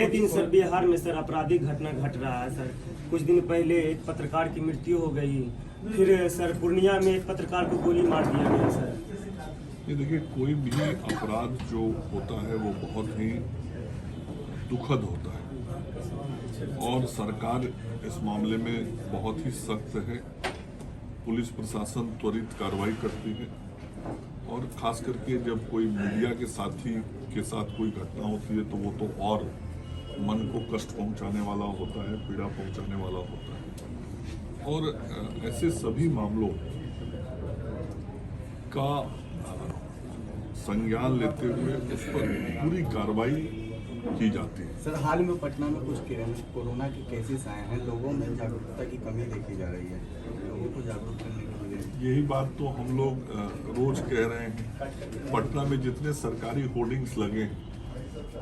दिन सर बिहार में सर आपराधिक घटना घट रहा है सर। कुछ दिन पहले एक पत्रकार की मृत्यु हो गई, फिर सर पूर्णिया में एक पत्रकार को गोली मार दिया गया सर। ये देखिए, कोई भी अपराध जो होता है वो बहुत ही दुखद होता है और सरकार इस मामले में बहुत ही सख्त है। पुलिस प्रशासन त्वरित कार्रवाई करती है और खास करके जब कोई मीडिया के साथी के साथ कोई घटना होती है तो वो तो और मन को कष्ट पहुंचाने वाला होता है, पीड़ा पहुंचाने वाला होता है। और ऐसे सभी मामलों का संज्ञान लेते हुए उस पर पूरी कार्रवाई की जाती है। सर, हाल में पटना में कुछ कोरोना के केसेस आए हैं, लोगों में जागरूकता की कमी देखी जा रही है, लोगों को जागरूक करने के लिए यही बात तो हम लोग रोज कह रहे हैं। पटना में जितने सरकारी होर्डिंग्स लगे हैं,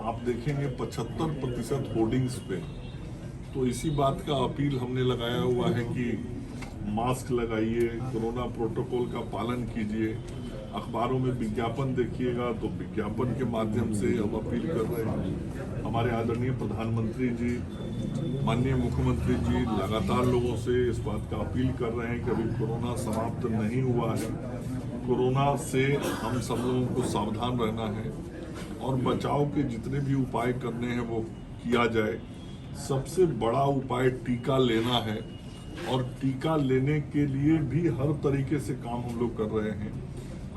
आप देखेंगे 75% होर्डिंग्स पे तो इसी बात का अपील हमने लगाया हुआ है कि मास्क लगाइए, कोरोना प्रोटोकॉल का पालन कीजिए। अखबारों में विज्ञापन देखिएगा तो विज्ञापन के माध्यम से हम अपील कर रहे हैं। हमारे आदरणीय प्रधानमंत्री जी, माननीय मुख्यमंत्री जी लगातार लोगों से इस बात का अपील कर रहे हैं कि अभी कोरोना समाप्त नहीं हुआ है। कोरोना से हम सब लोगों को सावधान रहना है और बचाव के जितने भी उपाय करने हैं वो किया जाए। सबसे बड़ा उपाय टीका लेना है और टीका लेने के लिए भी हर तरीके से काम हम लोग कर रहे हैं।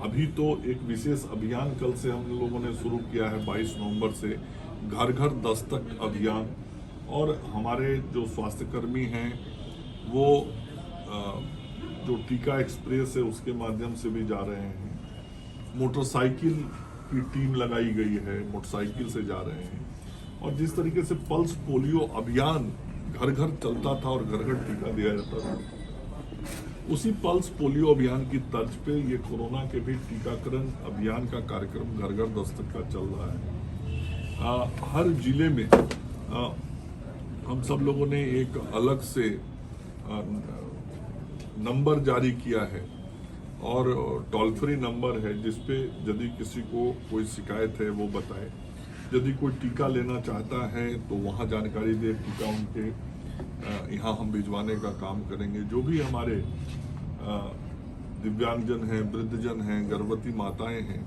अभी तो एक विशेष अभियान कल से हम लोगों ने शुरू किया है 22 नवंबर से, घर घर दस्तक अभियान। और हमारे जो स्वास्थ्यकर्मी हैं वो जो टीका एक्सप्रेस है उसके माध्यम से भी जा रहे हैं। मोटरसाइकिल की टीम लगाई गई है, मोटरसाइकिल से जा रहे हैं। और जिस तरीके से पल्स पोलियो अभियान घर घर चलता था और घर घर टीका दिया जाता था, उसी पल्स पोलियो अभियान की तर्ज पे ये कोरोना के भी टीकाकरण अभियान का कार्यक्रम घर घर दस्तक का चल रहा है। हर जिले में हम सब लोगों ने एक अलग से नंबर जारी किया है और टोल फ्री नंबर है जिसपे यदि किसी को कोई शिकायत है वो बताए। यदि कोई टीका लेना चाहता है तो वहाँ जानकारी दे, टीका उनके यहाँ हम भिजवाने का काम करेंगे। जो भी हमारे दिव्यांगजन हैं, वृद्धजन हैं, गर्भवती माताएं हैं,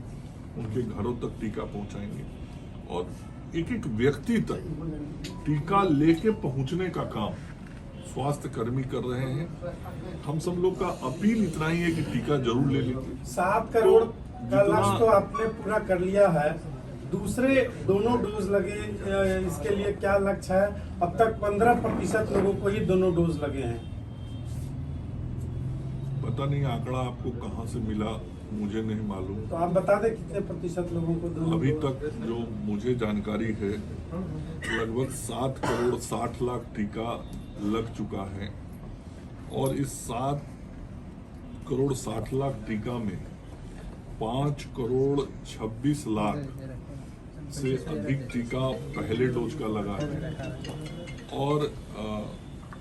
उनके घरों तक टीका पहुंचाएंगे और एक एक व्यक्ति तक टीका लेके पहुंचने का काम स्वास्थ्य कर्मी कर रहे हैं। हम सब लोग का अपील इतना ही है कि टीका जरूर ले लीजिए। 7 करोड़ का लक्ष्य तो आपने पूरा कर लिया है, दूसरे दोनों डोज लगे, इसके लिए क्या लक्ष्य है? अब तक 15% लोगों को ही दोनों डोज लगे हैं। पता नहीं आंकड़ा आपको कहां से मिला, मुझे नहीं मालूम। तो आप बता दें कितने प्रतिशत लोगों को दोनों? अभी तक जो मुझे जानकारी है लगभग 7 करोड़ 60 लाख टीका लग चुका है और इस 7 करोड़ 60 लाख टीका में 5 करोड़ 26 लाख से अधिक टीका पहले डोज का लगा है और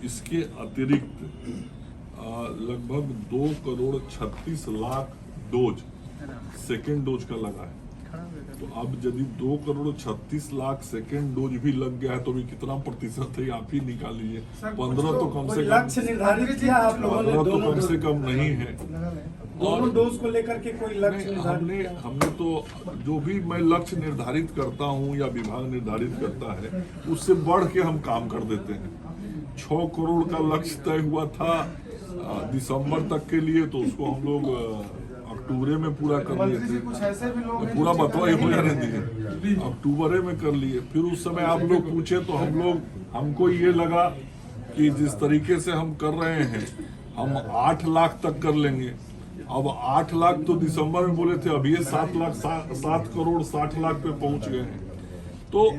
इसके अतिरिक्त लगभग 2 crore 36 lakh dose second dose का लगा है। तो अब यदि 2 करोड़ 36 लाख सेकेंड डोज भी लग गया है तो भी कितना प्रतिशत है आप ही निकाल लीजिए। 15 तो कम से कम लक्ष्य निर्धारित किया आप लोगों ने? 15 तो कम से कम नहीं है। दोनों डोज को लेकर के कोई लक्ष्य हमने तो जो भी मैं लक्ष्य निर्धारित करता हूं या विभाग निर्धारित करता है उससे बढ़ के हम काम कर देते हैं। 6 करोड़ का लक्ष्य तय हुआ था दिसंबर तक के लिए, तो उसको हम लोग अक्टूबर में पूरा कर लिए थे। पूरा बतवा हो जाने दीजिए, अक्टूबर में कर लिए। फिर उस समय आप लोग पूछे तो हमको ये लगा कि जिस तरीके से हम कर रहे हैं हम 8 लाख तक कर लेंगे। अब 8 लाख तो दिसंबर में बोले थे, अब ये 7 करोड़ 60 लाख पे पहुंच गए हैं। तो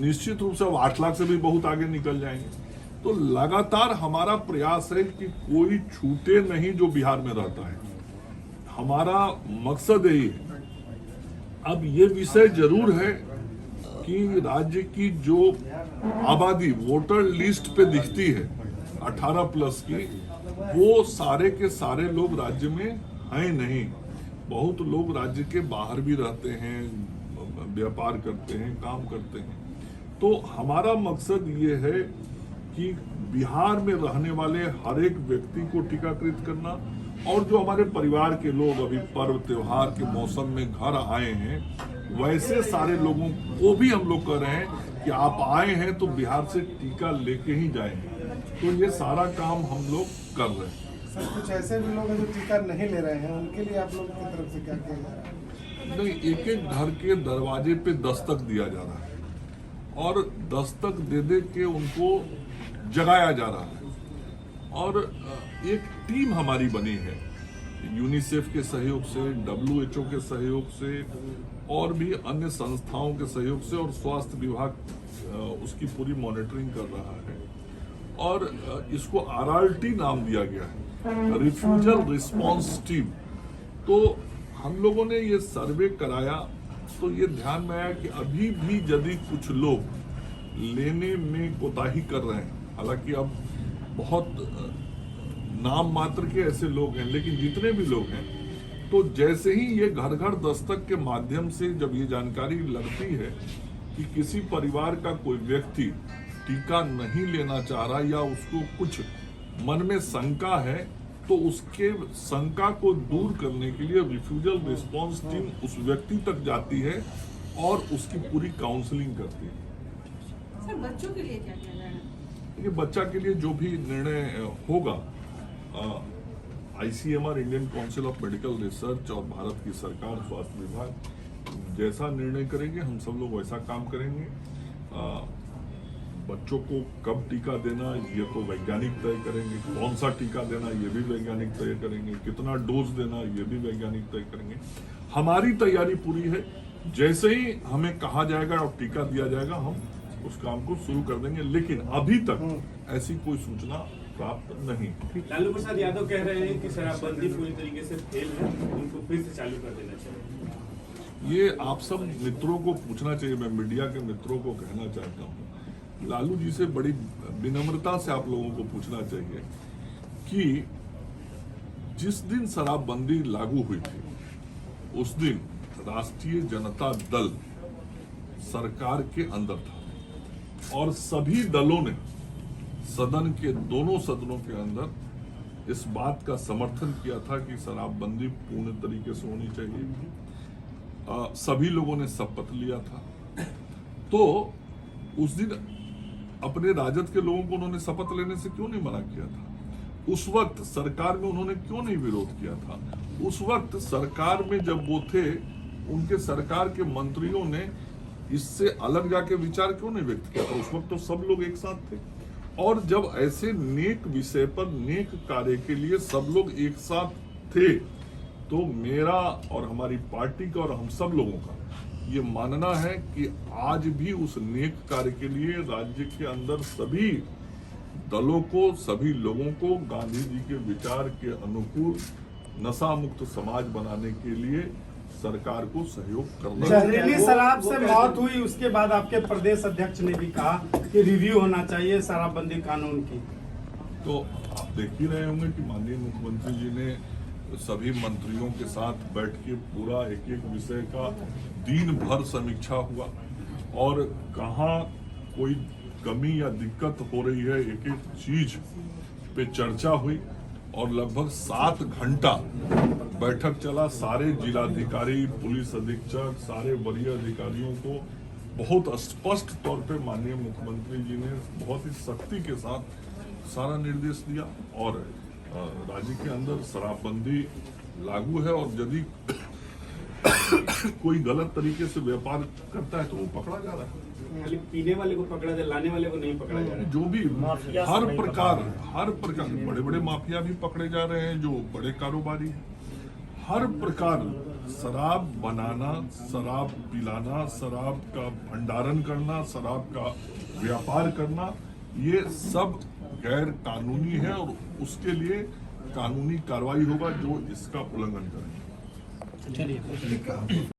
निश्चित रूप से अब 8 लाख से भी बहुत आगे निकल जाएंगे। तो लगातार हमारा प्रयास है कि कोई छूटे नहीं जो बिहार में रहता है। हमारा मकसद यही है। अब ये विषय जरूर है कि राज्य की जो आबादी वोटर लिस्ट पे दिखती है 18+ की, वो सारे के सारे लोग राज्य में हैं नहीं। बहुत लोग राज्य के बाहर भी रहते हैं, व्यापार करते हैं, काम करते हैं। तो हमारा मकसद ये है कि बिहार में रहने वाले हर एक व्यक्ति को टीकाकृत करना, और जो हमारे परिवार के लोग अभी पर्व त्योहार के मौसम में घर आए हैं, वैसे सारे लोगों को भी हम लोग कह रहे हैं कि आप आए हैं तो बिहार से टीका लेके ही जाएंगे। तो ये सारा काम हम लोग कर रहे हैं। सर, कुछ ऐसे भी लोग हैं जो टीका नहीं ले रहे हैं, उनके लिए आप लोगों की तरफ से क्या किया जा रहा है? नहीं, एक एक घर के दरवाजे पे दस्तक दिया जा रहा है और दस्तक दे दे के उनको जगाया जा रहा है। और एक टीम हमारी बनी है यूनिसेफ के सहयोग से, WHO के सहयोग से और भी अन्य संस्थाओं के सहयोग से, और स्वास्थ्य विभाग उसकी पूरी मॉनिटरिंग कर रहा है। और इसको RRT नाम दिया गया है, रिफ्यूजल रिस्पांस टीम। तो हम लोगों ने ये सर्वे कराया तो ये ध्यान में आया कि अभी भी यदि कुछ लोग लेने में कोताही कर रहे हैं, हालांकि अब बहुत नाम मात्र के ऐसे लोग हैं, लेकिन जितने भी लोग हैं, तो जैसे ही ये घर घर दस्तक के माध्यम से जब ये जानकारी लगती है कि किसी परिवार का कोई व्यक्ति टीका नहीं लेना चाह रहा या उसको कुछ मन में शंका है, तो उसके शंका को दूर करने के लिए रिफ्यूजल रिस्पांस टीम उस व्यक्ति तक जाती है और उसकी पूरी काउंसलिंग करती है। सर, बच्चों के लिए क्या किया जा रहा है? ये बच्चा के लिए जो भी निर्णय होगा, ICMR Indian council of medical research और भारत की सरकार स्वास्थ्य विभाग जैसा निर्णय करेंगे, हम सब लोग वैसा काम करेंगे। बच्चों को कब टीका देना ये तो वैज्ञानिक तय करेंगे, कौन सा टीका देना ये भी वैज्ञानिक तय करेंगे, कितना डोज देना ये भी वैज्ञानिक तय करेंगे। हमारी तैयारी पूरी है, जैसे ही हमें कहा जाएगा और टीका दिया जाएगा हम उस काम को शुरू कर देंगे, लेकिन अभी तक ऐसी कोई सूचना प्राप्त नहीं। लालू प्रसाद यादव कह रहे हैं कि शराबबंदी पूरी तरीके से फेल है, उनको फिर से चालू कर देना चाहिए। ये आप सब मित्रों को पूछना चाहिए। मैं मीडिया के मित्रों को कहना चाहता हूँ, लालू जी से बड़ी विनम्रता से आप लोगों को पूछना चाहिए कि जिस दिन शराबबंदी लागू हुई थी उस दिन राष्ट्रीय जनता दल सरकार के अंदर था और सभी दलों ने सदन के दोनों सदनों के अंदर इस बात का समर्थन किया था कि शराबबंदी पूर्ण तरीके से होनी चाहिए। सभी लोगों ने शपथ लिया था। तो उस दिन अपने राजद के लोगों को उन्होंने शपथ लेने से क्यों नहीं मना किया था? उस वक्त सरकार में उन्होंने क्यों नहीं विरोध किया था? उस वक्त सरकार में जब वो थे, उनके सरकार के मंत्रियों ने इससे अलग जाके विचार क्यों नहीं व्यक्त किया था? उस वक्त तो सब लोग एक साथ थे। और जब ऐसे नेक विषय पर, नेक कार्य के लिए सब लोग एक साथ थे, तो मेरा और हमारी पार्टी का और हम सब लोगों का ये मानना है कि आज भी उस नेक कार्य के लिए राज्य के अंदर सभी दलों को, सभी लोगों को गांधी जी के विचार के अनुकूल नशा मुक्त समाज बनाने के लिए सरकार को सहयोग करना। जहरीली शराब से मौत हुई उसके बाद आपके प्रदेश अध्यक्ष ने भी कहा कि रिव्यू होना चाहिए शराबबंदी कानून की। तो आप देख ही रहे होंगे कि माननीय मुख्यमंत्री जी ने सभी मंत्रियों के साथ बैठ के पूरा एक एक विषय का दिन भर समीक्षा हुआ और कहाँ कोई कमी या दिक्कत हो रही है, एक एक चीज पे चर्चा हुई और लगभग 7 घंटा बैठक चला। सारे जिलाधिकारी, पुलिस अधीक्षक, सारे वरीय अधिकारियों को बहुत स्पष्ट तौर पे माननीय मुख्यमंत्री जी ने बहुत ही सख्ती के साथ सारा निर्देश दिया और राज्य के अंदर शराबबंदी लागू है और यदि कोई गलत तरीके से व्यापार करता है तो वो पकड़ा जा रहा है। खाली पीने वाले को पकड़ा जाए, लाने वाले को नहीं पकड़ा जा रहा है। जो भी हर प्रकार बड़े बड़े माफिया भी पकड़े जा रहे हैं, जो बड़े कारोबारी हैं। हर प्रकार शराब बनाना, शराब पिलाना, शराब का भंडारण करना, शराब का व्यापार करना, ये सब गैर कानूनी है और उसके लिए कानूनी कार्रवाई होगा जो इसका उल्लंघन करेंगे। चलिए।